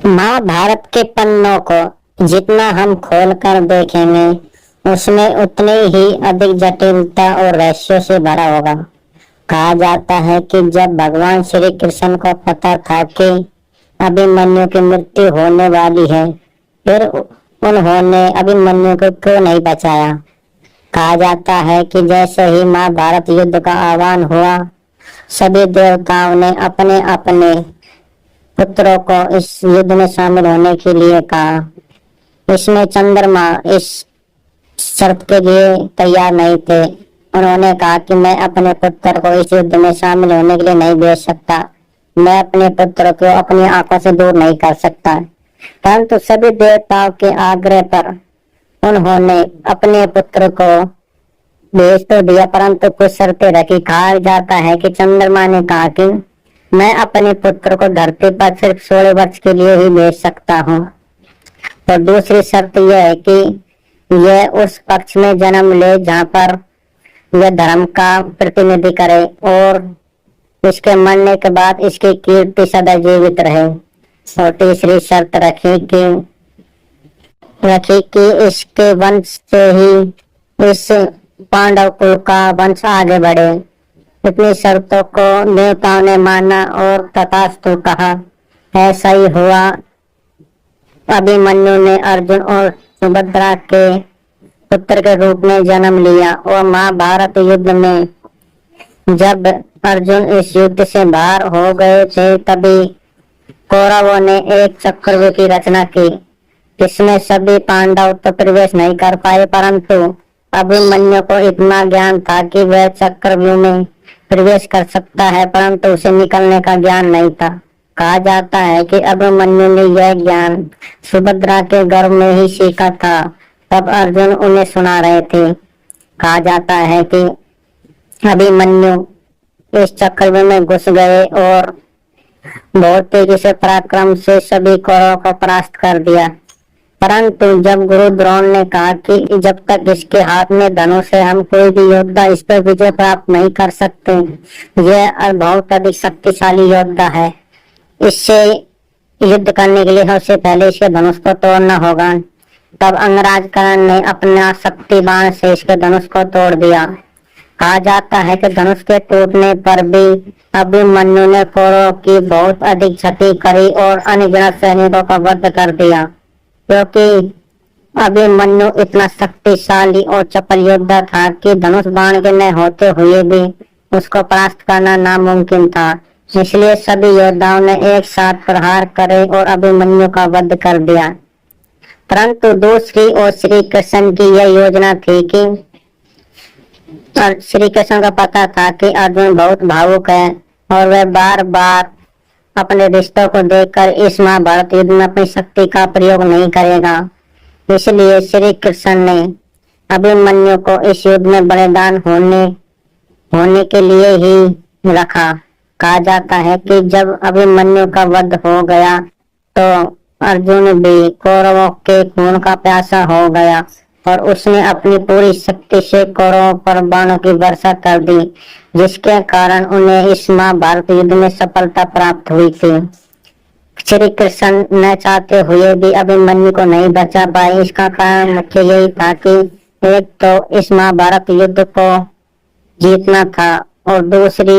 महाभारत के पन्नों को जितना हम खोल कर देखेंगे उसमें उतनी ही अधिक जटिलता और रहस्यों से भरा होगा। कहा जाता है कि जब भगवान श्री कृष्ण को पता था कि अभिमन्यु की मृत्यु होने वाली है, फिर उन्होंने अभिमन्यु को क्यों नहीं बचाया। कहा जाता है कि जैसे ही महाभारत युद्ध का आह्वान हुआ, सभी देवताओं ने अपने अपने पुत्रों को इस युद्ध में शामिल होने के लिए कहा। इसमें चंद्रमा इस शर्त के लिए तैयार नहीं थे। उन्होंने कहा कि मैं अपने पुत्र को इस युद्ध में शामिल होने के लिए नहीं भेज सकता, मैं अपने पुत्र को अपनी आंखों से दूर नहीं कर सकता। परंतु सभी देवताओं के आग्रह पर उन्होंने अपने पुत्र को भेज तो दिया, परंतु कुछ शर्तें रखी। कहा जाता है कि चंद्रमा ने कहा कि मैं अपने पुत्र को धरती पर सिर्फ 16 वर्ष के लिए ही भेज सकता हूँ। तो दूसरी शर्त यह है कि यह उस पक्ष में जन्म ले जहाँ पर यह धर्म का प्रतिनिधि करे और इसके मरने के बाद इसकी कीर्ति सदा जीवित रहे। और तीसरी शर्त रखी कि इसके वंश से ही इस पांडव कुल का वंश आगे बढ़े। इतनी शर्तों को देवताओं ने माना और तथास्तु कहा। ऐसा ही हुआ। अभिमन्यु ने अर्जुन और सुभद्रा के पुत्र के रूप में जन्म लिया और महाभारत युद्ध में जब अर्जुन इस युद्ध से बाहर हो गए थे, तभी कौरवों ने एक चक्रव्यूह की रचना की, जिसमें सभी पांडव तो प्रवेश नहीं कर पाए, परंतु अभिमन्यु को इतना ज्ञान था कि वह चक्रव्यूह में प्रवेश कर सकता है, परंतु उसे निकलने का ज्ञान नहीं था। कहा जाता है कि अभिमन्यु ने यह ज्ञान सुभद्रा के गर्भ में ही सीखा था, तब अर्जुन उन्हें सुना रहे थे। कहा जाता है कि अभिमन्यु इस चक्रव्यूह में घुस गए और बहुत तेजी से पराक्रम से सभी कौरवों को परास्त कर दिया। परंतु जब गुरु द्रोण ने कहा कि जब तक इसके हाथ में धनुष है, हम कोई भी योद्धा इस पर विजय प्राप्त नहीं कर सकते, यह बहुत अधिक शक्तिशाली योद्धा है, इससे युद्ध करने के लिए सबसे पहले इसके धनुष को तोड़ना होगा। तब अंगराज कर्ण ने अपना शक्ति बाण से इसके धनुष को तोड़ दिया। कहा जाता है कि धनुष के टूटने पर भी अभिमन्यु ने कौरवों की बहुत अधिक क्षति करी और अनगिनत सैनिकों का वध कर दिया, क्योंकि अभिमन्यु इतना शक्तिशाली और चपल योद्धा था कि धनुष बाण के न होते हुए भी उसको परास्त करना नामुमकिन था। इसलिए सभी योद्धाओं ने एक साथ प्रहार करे और अभिमन्यु का वध कर दिया। परंतु दूसरी ओर श्री कृष्ण की यह योजना थी कि श्री कृष्ण का पता था कि अर्जुन बहुत भावुक है और वह बार बार अपने रिश्तों को देखकर इस महाभारत युद्ध में अपनी शक्ति का प्रयोग नहीं करेगा। इसलिए श्री कृष्ण ने अभिमन्यु को इस युद्ध में बलिदान होने के लिए ही रखा। कहा जाता है कि जब अभिमन्यु का वध हो गया तो अर्जुन भी कौरवों के खून का प्यासा हो गया और उसने अपनी पूरी शक्ति से कौरवों पर बाणों की वर्षा कर दी, जिसके कारण उन्हें इस महाभारत युद्ध में सफलता प्राप्त हुई थी। श्री कृष्ण न चाहते हुए भी अभिमन्यु को नहीं बचा पाए। इसका कारण मुख्य यही था कि एक तो इस महाभारत युद्ध को जीतना था और दूसरी